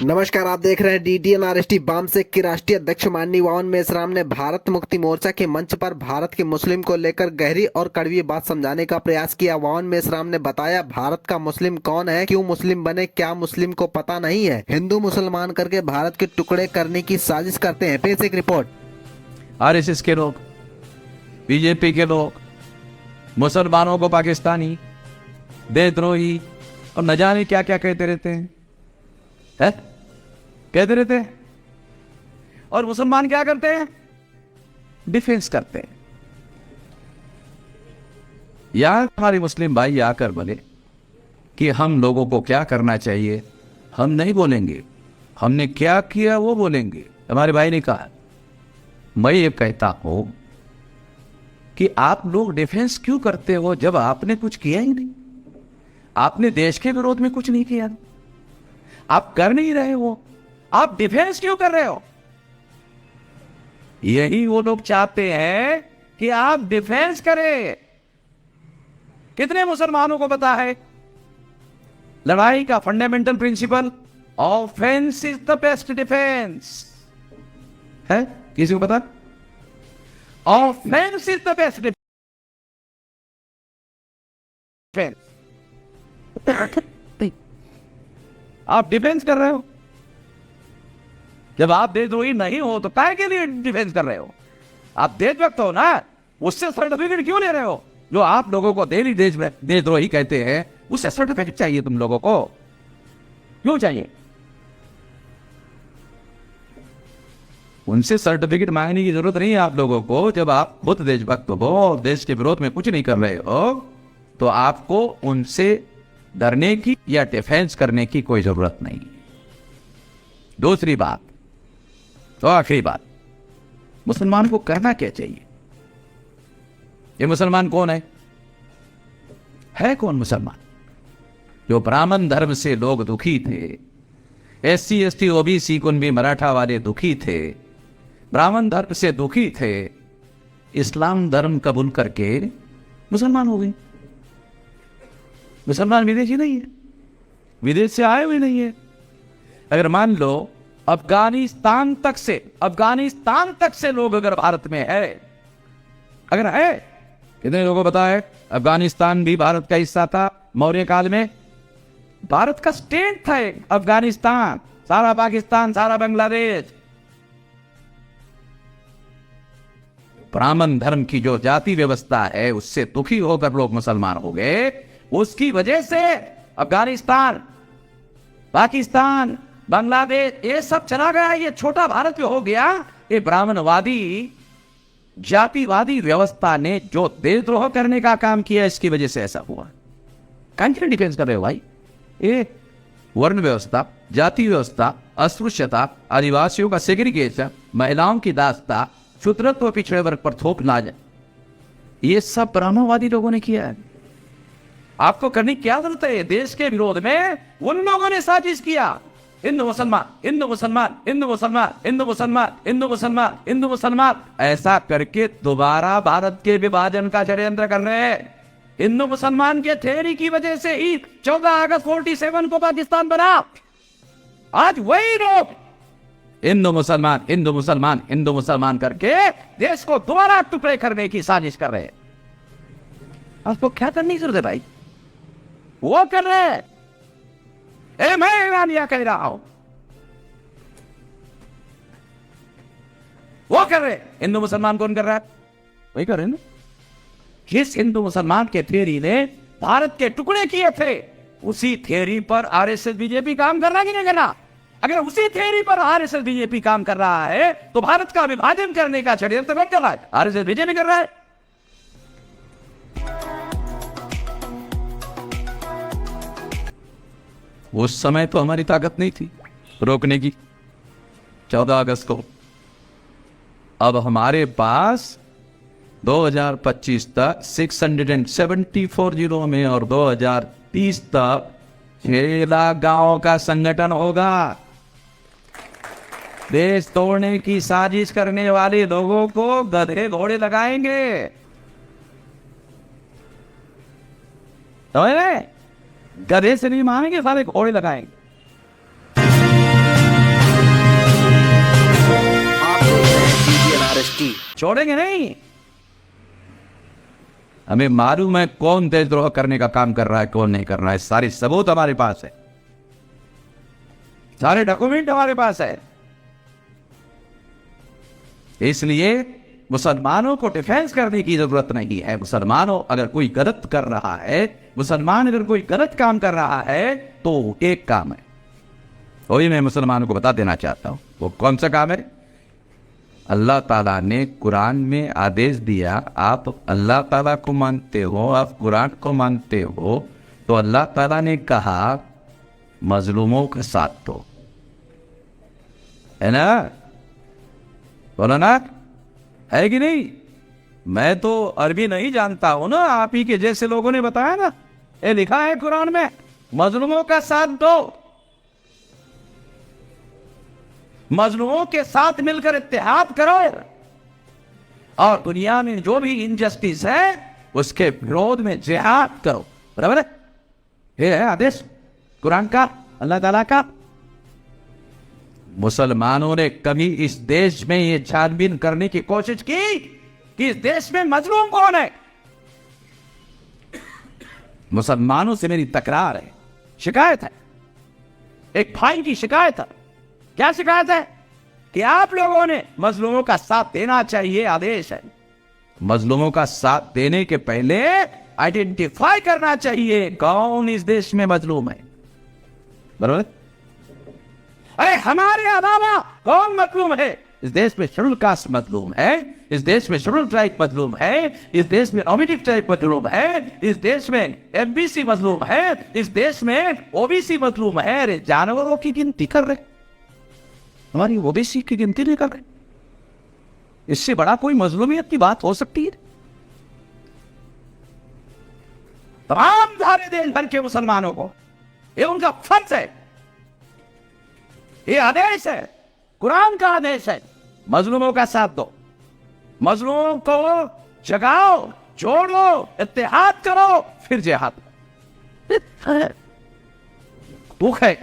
नमस्कार, आप देख रहे हैं DDNRST वामसेक की राष्ट्रीय अध्यक्ष माननीय वावन मेश्राम ने भारत मुक्ति मोर्चा के मंच पर भारत के मुस्लिम को लेकर गहरी और कड़वी बात समझाने का प्रयास किया। वावन मेश्राम ने बताया, भारत का मुस्लिम कौन है, क्यों मुस्लिम बने, क्या मुस्लिम को पता नहीं है। हिंदू मुसलमान करके भारत के टुकड़े करने की साजिश करते हैं। पेश एक रिपोर्ट। RSS के लोग, बीजेपी के लोग मुसलमानों को पाकिस्तानी, देशद्रोही और न जाने क्या क्या कहते रहते हैं, कहते रहते हैं। और मुसलमान क्या करते हैं? डिफेंस करते हैं। यार हमारे मुस्लिम भाई आकर बोले कि हम लोगों को क्या करना चाहिए, हम नहीं बोलेंगे, हमने क्या किया वो बोलेंगे। हमारे भाई ने कहा, मैं ये कहता हूं कि आप लोग डिफेंस क्यों करते हो जब आपने कुछ किया ही नहीं, आपने देश के विरोध में कुछ नहीं किया, आप कर नहीं रहे हो, आप डिफेंस क्यों कर रहे हो? यही वो लोग चाहते हैं कि आप डिफेंस करें। कितने मुसलमानों को पता है लड़ाई का fundamental principle, offence is the best defence है? किसी को पता? Offence is the best defence. आप डिफेंस कर रहे हो। जब आप देशद्रोही नहीं हो तो काहे के लिए डिफेंस कर रहे हो? आप देशभक्त हो ना, उससे सर्टिफिकेट क्यों ले रहे हो? जो आप लोगों को देशद्रोही कहते हैं, उससे सर्टिफिकेट चाहिए तुम लोगों को, क्यों चाहिए? उनसे सर्टिफिकेट मांगने की जरूरत नहीं है आप लोगों को। जब आप खुद देशभक्त हो और देश के विरोध में कुछ नहीं कर रहे हो तो आपको उनसे डरने की या डिफेंस करने की कोई जरूरत नहीं। दूसरी बात तो आखिरी बात, मुसलमान को करना क्या चाहिए? ये मुसलमान कौन है कौन मुसलमान? जो ब्राह्मण धर्म से लोग दुखी थे, SC ST OBC कुनबी मराठा वाले दुखी थे, ब्राह्मण धर्म से दुखी थे, इस्लाम धर्म कबूल करके मुसलमान हो गए। मुसलमान विदेशी नहीं है, विदेश से आए हुए नहीं है। अगर मान लो अफगानिस्तान तक से लोग अगर भारत में है, अगर है, कितने लोगों को पता है अफगानिस्तान भी भारत का हिस्सा था मौर्य काल में? भारत का स्टेट था अफगानिस्तान, सारा पाकिस्तान, सारा बांग्लादेश। ब्राह्मण धर्म की जो जाति व्यवस्था है उससे दुखी होकर लोग मुसलमान हो गए। उसकी वजह से अफगानिस्तान, पाकिस्तान, बांग्लादेश ये सब चला गया, ये छोटा भारत में हो गया। ये ब्राह्मणवादी जातिवादी व्यवस्था ने जो देशद्रोह करने का काम किया, इसकी वजह से ऐसा हुआ। कहां डिफेंस कर रहे हो भाई? ये वर्ण व्यवस्था, जाति व्यवस्था, अस्पृश्यता, आदिवासियों का सेग्रीगेशन, महिलाओं की दास्ता, शूद्रत्व, पिछड़े वर्ग पर थोप नाज, ये सब ब्राह्मणवादी लोगों ने किया है। आपको करने की क्या जरूरत है? देश के विरोध में उन लोगों ने साजिश किया। हिंदू मुसलमान, हिंदू मुसलमान, हिंदू मुसलमान, हिंदू मुसलमान, हिंदू मुसलमान, हिंदू मुसलमान, ऐसा करके दोबारा भारत के विभाजन का षड्यंत्र कर रहे हैं। हिंदू मुसलमान के थ्योरी की वजह से ही 14 अगस्त 47 को पाकिस्तान बना। आज वही लोग हिंदू मुसलमान, हिंदू मुसलमान, हिंदू मुसलमान करके देश को दोबारा टुकड़े करने की साजिश कर रहे हैं। आपको क्या करने की जरूरत है भाई? वो कर रहे हैं। मैं ईरानिया कह रहा हूं, वो कर रहे। हिंदू मुसलमान कौन कर रहा है? वही कर रहे ना। जिस हिंदू मुसलमान के थ्योरी ने भारत के टुकड़े किए थे, उसी थ्योरी पर RSS BJP काम कर रहा है कि नहीं कर रहा? अगर उसी थ्योरी पर RSS BJP काम कर रहा है तो भारत का विभाजन करने का षड्यंत्र कौन कर रहा है? RSS BJP कर रहा है। उस समय तो हमारी ताकत नहीं थी रोकने की 14 अगस्त को। अब हमारे पास 2025 तक 674 जिलों में और 2030 तक 6 लाख गांवों का संगठन होगा। देश तोड़ने की साजिश करने वाले लोगों को गधे घोड़े लगाएंगे। समझ रहे? गधे से नहीं मारेंगे, सारे घोड़े लगाएंगे। आरएसटी। छोड़ेंगे नहीं। हमें मालूम है कौन देशद्रोह करने का काम कर रहा है, कौन नहीं कर रहा है। सारी सबूत हमारे पास है, सारे डॉक्यूमेंट हमारे पास है। इसलिए मुसलमानों को डिफेंस करने की जरूरत नहीं है। मुसलमानों अगर कोई गलत कर रहा है, मुसलमान अगर कोई गलत काम कर रहा है, तो एक काम है, वही मैं मुसलमानों को बता देना चाहता हूं। वो कौन सा काम है? अल्लाह ताला ने कुरान में आदेश दिया, आप अल्लाह ताला को मानते हो, आप कुरान को मानते हो, तो अल्लाह ताला ने कहा मजलूमों का साथ दो, है ना? बोलो ना, है कि नहीं? मैं तो अरबी नहीं जानता हूं ना, आप ही के जैसे लोगों ने बताया ना। ये लिखा है कुरान में, मजलूमों का साथ दो, मजलूमों के साथ मिलकर इत्तेहाद करो, और दुनिया में जो भी इनजस्टिस है उसके विरोध में जिहाद करो। बराबर है? ये है आदेश कुरान का, अल्लाह ताला का। मुसलमानों ने कभी इस देश में ये छानबीन करने की कोशिश की कि इस देश में मजलूम कौन है? मुसलमानों से मेरी तकरार है, शिकायत है, एक भाई की शिकायत है। क्या शिकायत है? कि आप लोगों ने मजलूमों का साथ देना चाहिए, आदेश है। मजलूमों का साथ देने के पहले आइडेंटिफाई करना चाहिए कौन इस देश में मजलूम है। बराबर? अरे हमारे अलावा कौन मजलूम है इस देश में? शेड्यूल कास्ट मजलूम है, इस देश में शेड्यूल ट्राइब मजलूम है, इस देश में नॉमिनेटेड ट्राइब मजलूम है, इस देश में एमबीसी मजलूम है, इस देश में ओबीसी मजलूम है। अरे जानवरों की गिनती कर रहे, हमारी ओबीसी की गिनती नहीं कर रहे। इससे बड़ा कोई मजलूमियत की बात हो सकती है? तमाम सारे देश भर के मुसलमानों को ये उनका फर्ज है, ये आदेश है, कुरान का आदेश है, मजलूमों का साथ दो, मजलूमों को जगाओ, जोड़ो, इत्तेहाद करो, फिर जिहाद। दुख है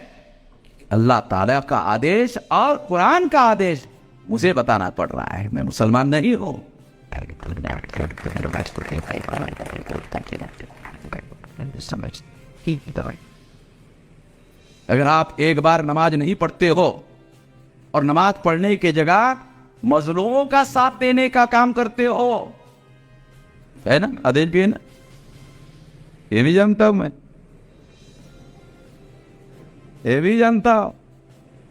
अल्लाह ताला का आदेश और कुरान का आदेश मुझे बताना पड़ रहा है, मैं मुसलमान नहीं हूं। अगर आप एक बार नमाज नहीं पढ़ते हो और नमाज पढ़ने की जगह मजलूमों का साथ देने का काम करते हो, है ना? आदेश भी है ना, ये भी जानता हूं मैं, ये भी जानता हूं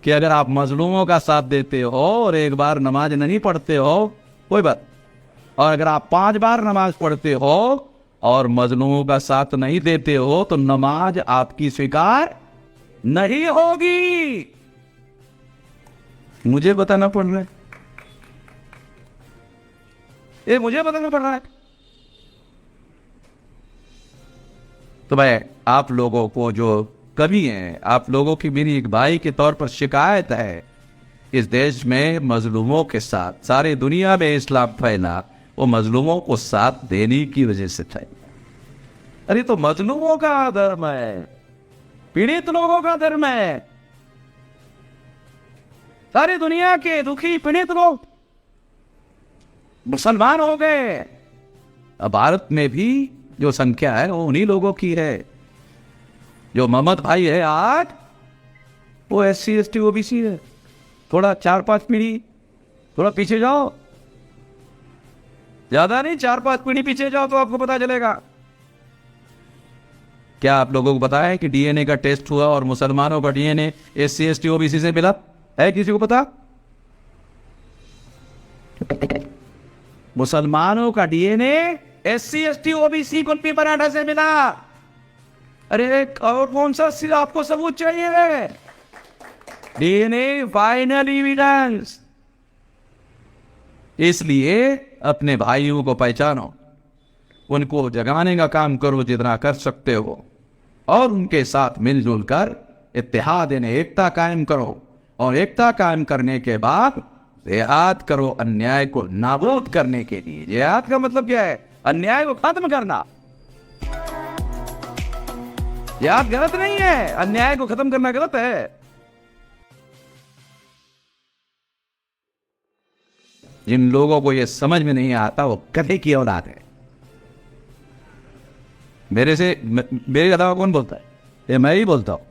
कि अगर आप मजलूमों का साथ देते हो और एक बार नमाज नहीं पढ़ते हो कोई बात, और अगर आप 5 बार नमाज पढ़ते हो और मजलूमों का साथ नहीं देते हो तो नमाज आपकी स्वीकार नहीं होगी। मुझे बताना पड़ रहा है, ये मुझे बताना पड़ रहा है। तो भाई आप लोगों को जो कभी है, आप लोगों की मेरी एक भाई के तौर पर शिकायत है, इस देश में मजलूमों के साथ, सारी दुनिया में इस्लाम फैला, वो मजलूमों को साथ देने की वजह से फैला। अरे तो मजलूमों का धर्म है, पीड़ित लोगों का धर्म है, सारी दुनिया के दुखी पीड़ित लोग मुसलमान हो गए। अब भारत में भी जो संख्या है वो उन्हीं लोगों की है। जो मोहम्मद भाई है आज, वो SC ST OBC है। थोड़ा 4-5 पीढ़ी थोड़ा पीछे जाओ, ज्यादा नहीं, 4-5 पीढ़ी पीछे जाओ तो आपको पता चलेगा। क्या आप लोगों को पता है कि DNA का टेस्ट हुआ और मुसलमानों का DNA SC ST OBC से मिला है? किसी को पता? मुसलमानों का DNA SC ST OBC kulfi paratha से मिला। अरे और कौन सा सिर्फ आपको सबूत चाहिए? DNA final evidence. इसलिए अपने भाइयों को पहचानो, उनको जगाने का काम करो जितना कर सकते हो, और उनके साथ मिलजुल कर इत्तेहाद यानी एकता कायम करो, और एकता कायम करने के बाद जिहाद करो अन्याय को नाबूद करने के लिए। जिहाद का मतलब क्या है? अन्याय को खत्म करना। जिहाद गलत नहीं है, अन्याय को खत्म करना गलत है। जिन लोगों को ये समझ में नहीं आता वो कथे की औलाद है। मेरे अलावा कौन बोलता है? ये मैं ही बोलता हूं।